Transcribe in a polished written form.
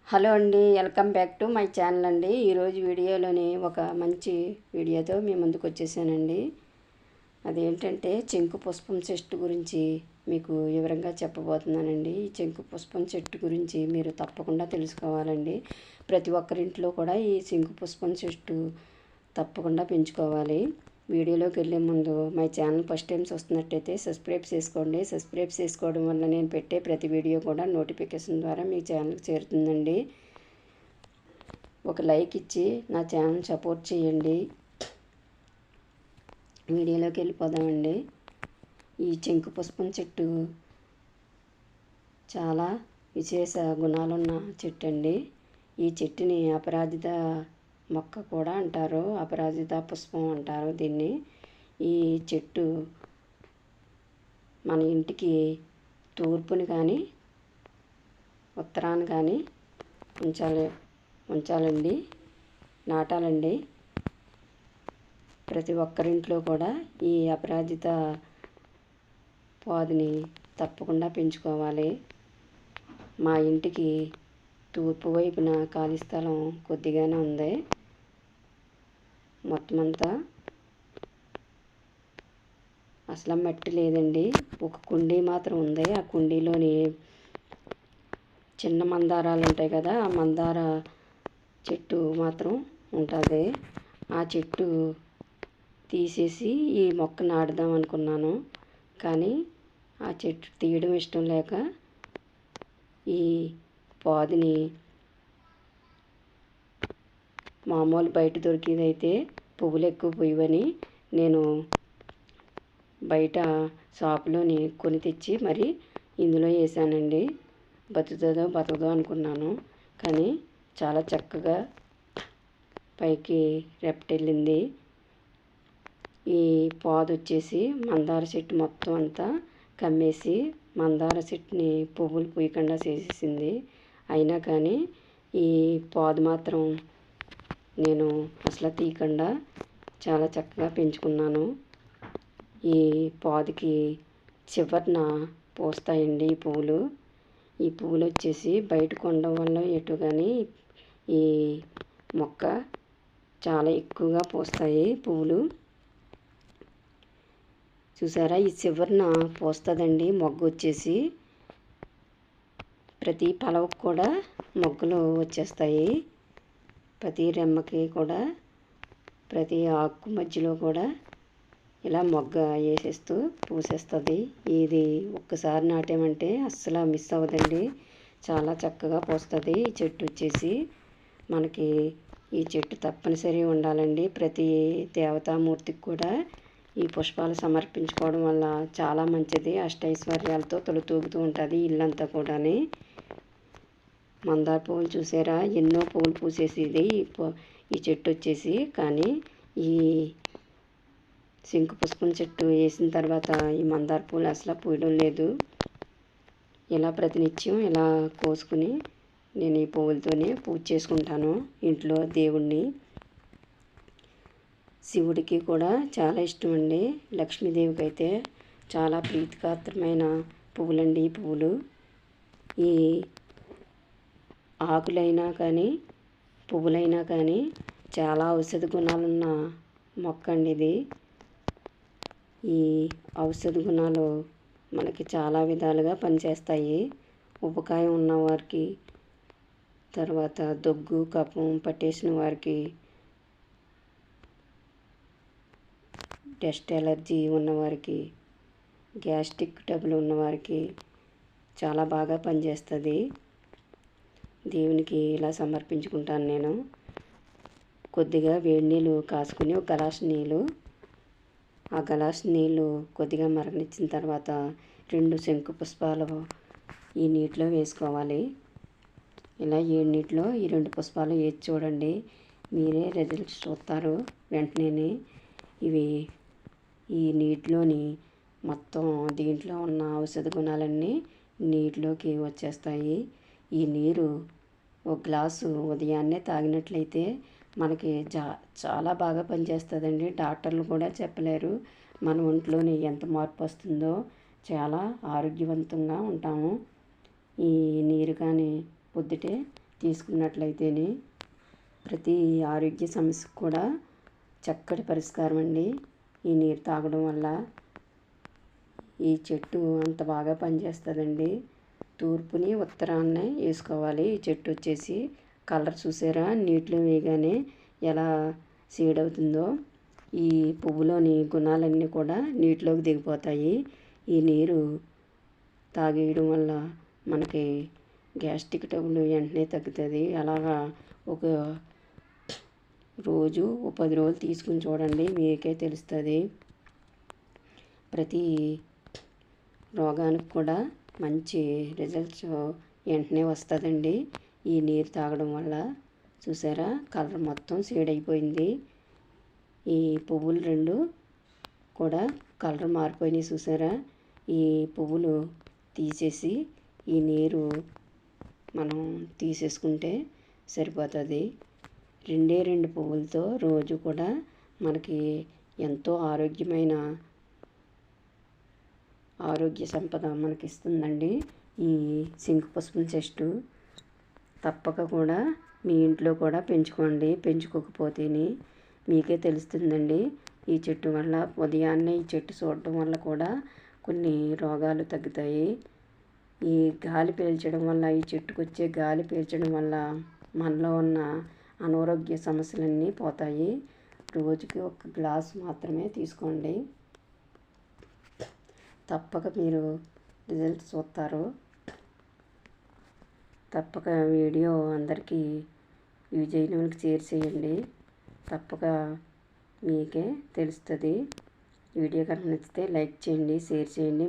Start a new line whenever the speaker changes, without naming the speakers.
Hello అండి, welcome back to my channel అండి. ఈరోజు వీడియోలోని ఒక మంచి వీడియోతో మీ ముందుకు వచ్చేసానండి. అదేంటంటే శంకు పుష్పం చెట్టు గురించి మీకు వివరంగా చెప్పబోతున్నానండి. ఈ శంకు పుష్పం చెట్టు గురించి మీరు తప్పకుండా తెలుసుకోవాలండి. ప్రతి ఒక్కరింట్లో కూడా ఈ శంకు పుష్పం చెట్టు తప్పకుండా పెంచుకోవాలి. వీడియోలోకి వెళ్ళే ముందు మై ఛానల్ ఫస్ట్ టైం చూస్తున్నట్టయితే సబ్స్క్రైబ్ చేసుకోండి. సబ్స్క్రైబ్ చేసుకోవడం వల్ల నేను పెట్టే ప్రతి వీడియో కూడా నోటిఫికేషన్ ద్వారా మీ ఛానల్కి చేరుతుందండి. ఒక లైక్ ఇచ్చి నా ఛానల్ సపోర్ట్ చేయండి. వీడియోలోకి వెళ్ళిపోదామండి. ఈ శంకు పుష్పం చెట్టు చాలా విశేష గుణాలున్న చెట్టు అండి. ఈ చెట్టుని అపరాజిత మొక్క కూడా అంటారు, అపరాజిత పుష్పం అంటారు దీన్ని. ఈ చెట్టు మన ఇంటికి తూర్పుని కానీ ఉత్తరాన్ని కానీ ఉంచాలండి, నాటాలండి. ప్రతి ఒక్కరింట్లో కూడా ఈ అపరాజిత పాదుని తప్పకుండా పెంచుకోవాలి. మా ఇంటికి తూర్పు వైపున ఖాళీ స్థలం కొద్దిగానే ఉంది. మొత్తం అంతా అసలు మట్టి లేదండి. ఒక కుండీ మాత్రం ఉంది. ఆ కుండీలోని చిన్న మందారాలు ఉంటాయి కదా, ఆ మందార చెట్టు మాత్రం ఉంటుంది. ఆ చెట్టు తీసేసి ఈ మొక్క నాటుదాం అనుకున్నాను, కానీ ఆ చెట్టు తీయడం ఇష్టం లేక ఈ పాదుని మామూలు బయట దొరికేదైతే పువ్వులు ఎక్కువ పోయివని నేను బయట షాపులోని కొని తెచ్చి మరి ఇందులో వేసానండి. బతుకుతుందో అనుకున్నాను, కానీ చాలా చక్కగా పైకి రెప్పటెళ్ళింది. ఈ పాదు వచ్చేసి మందార చెట్టు మొత్తం అంతా కమ్మేసి మందార చెట్టుని పువ్వులు పూయకుండా చేసేసింది. అయినా కానీ ఈ పాదు మాత్రం నేను అసలు తీయకుండా చాలా చక్కగా పెంచుకున్నాను. ఈ పాదుకి చివరన పూస్తాయండి ఈ పువ్వులు. ఈ పువ్వులు వచ్చేసి బయట కొనడం వల్ల ఎటు కానీ ఈ మొక్క చాలా ఎక్కువగా పూస్తాయి పువ్వులు. చూసారా, ఈ చివరన పూస్తుందండి మొగ్గ వచ్చేసి. ప్రతి పలవకు కూడా మొగ్గలు వచ్చేస్తాయి. ప్రతి రెమ్మకి కూడా ప్రతి ఆకు మధ్యలో కూడా ఇలా మొగ్గ వేసేస్తూ పూసేస్తుంది. ఇది ఒక్కసారి నాటామంటే అస్సలు మిస్ అవ్వదండి. చాలా చక్కగా పూస్తుంది ఈ చెట్టు వచ్చేసి. మనకి ఈ చెట్టు తప్పనిసరి ఉండాలండి. ప్రతి దేవతామూర్తికి కూడా ఈ పుష్పాలు సమర్పించుకోవడం వల్ల చాలా మంచిది. అష్టైశ్వర్యాలతో తొలుతూగుతూ ఉంటుంది ఇల్లంతా కూడా. మందార పువ్వులు చూసారా, ఎన్నో పువ్వులు పూసేసేది ఈ చెట్టు వచ్చేసి. కానీ ఈ శంకు పుష్పం చెట్టు వేసిన తర్వాత ఈ మందార పూలు అసలు పూయడం లేదు. ఇలా ప్రతినిత్యం ఇలా కోసుకుని నేను ఈ పువ్వులతోనే పూజ చేసుకుంటాను ఇంట్లో దేవుణ్ణి. శివుడికి కూడా చాలా ఇష్టం అండి. లక్ష్మీదేవికి అయితే చాలా ప్రీతిపాత్రమైన పువ్వులండి ఈ పువ్వులు. ఈ ఆకులైనా కానీ పువ్వులైనా కానీ చాలా ఔషధ గుణాలున్న మొక్క అండి ఇది. ఈ ఔషధ గుణాలు మనకి చాలా విధాలుగా పనిచేస్తాయి. ఉపకాయం ఉన్నవారికి, తర్వాత దగ్గు కఫం పట్టేసిన వారికి, డస్ట్ ఎలర్జీ ఉన్నవారికి, గ్యాస్ట్రిక్ ట్రబుల్ ఉన్నవారికి చాలా బాగా పనిచేస్తుంది. దేవునికి ఇలా సమర్పించుకుంటాను నేను. కొద్దిగా వేడి నీళ్ళు కాసుకుని ఒక గ్లాసు నీళ్ళు, ఆ గ్లాసు నీళ్ళు కొద్దిగా మరగనిచ్చిన తర్వాత 2 శంకు పుష్పాలు ఈ నీటిలో వేసుకోవాలి. ఇలా నీటిలో ఈ 2 పుష్పాలు వేసి చూడండి, మీరే రిజల్ట్స్ చూస్తారు వెంటనే. ఇవి ఈ నీటిలోని మొత్తం దీంట్లో ఉన్న ఔషధ గుణాలన్నీ నీటిలోకి వచ్చేస్తాయి. ఈ నీరు ఒక గ్లాసు ఉదయాన్నే తాగినట్లయితే మనకి చాలా బాగా పనిచేస్తుందండి. డాక్టర్లు కూడా చెప్పలేరు మన ఒంట్లోని ఎంత మార్పు వస్తుందో. చాలా ఆరోగ్యవంతంగా ఉంటాము. ఈ నీరు కానీ పొద్దుటే తీసుకున్నట్లయితేనే ప్రతి ఆరోగ్య సమస్యకు కూడా చక్కటి పరిష్కారం అండి. ఈ నీరు తాగడం వల్ల ఈ చెట్టు అంత బాగా పనిచేస్తుందండి. తూర్పుని ఉత్తరాన్నే వేసుకోవాలి. ఈ చెట్టు వచ్చేసి కలర్ చూసారా, నీటిలో వేయగానే ఎలా సీడ్ అవుతుందో. ఈ పువ్వులోని గుణాలన్నీ కూడా నీటిలోకి దిగిపోతాయి. ఈ నీరు తాగేయడం వల్ల మనకి గ్యాస్ట్రిక్ ట్రబుల్ వెంటనే తగ్గుతుంది. అలాగా ఒక రోజు 10 రోజులు తీసుకుని చూడండి, మీకే తెలుస్తుంది. ప్రతి రోగానికి కూడా మంచి రిజల్ట్స్ వెంటనే వస్తుందండి ఈ నీరు తాగడం వల్ల. చూసారా, కలర్ మొత్తం షేడ్ అయిపోయింది. ఈ పువ్వులు 2 కూడా కలర్ మారిపోయినాయి. చూసారా, ఈ పువ్వులు తీసేసి ఈ నీరు మనం తీసేసుకుంటే సరిపోతుంది. 2 పువ్వులతో రోజు కూడా మనకి ఎంతో ఆరోగ్య సంపద మనకి ఇస్తుందండి ఈ శంకుపుష్పం చెట్టు. తప్పక కూడా మీ ఇంట్లో కూడా పెంచుకోండి. పెంచుకోకపోతేనే మీకే తెలుస్తుందండి. ఈ చెట్టు వల్ల ఉదయాన్నే ఈ చెట్టు చూడటం వల్ల కూడా కొన్ని రోగాలు తగ్గుతాయి. ఈ గాలి పీల్చడం వల్ల, ఈ చెట్టుకు వచ్చే గాలి పీల్చడం వల్ల మనలో ఉన్న అనారోగ్య సమస్యలన్నీ పోతాయి. రోజుకి 1 గ్లాసు మాత్రమే తీసుకోండి. తప్పక మీరు రిజల్ట్ చూస్తారు. తప్పక వీడియో అందరికీ యూజ్ అయిన వాళ్ళకి షేర్ చేయండి. తప్పక మీకే తెలుస్తుంది. వీడియో కనుక నచ్చితే లైక్ చేయండి, షేర్ చేయండి.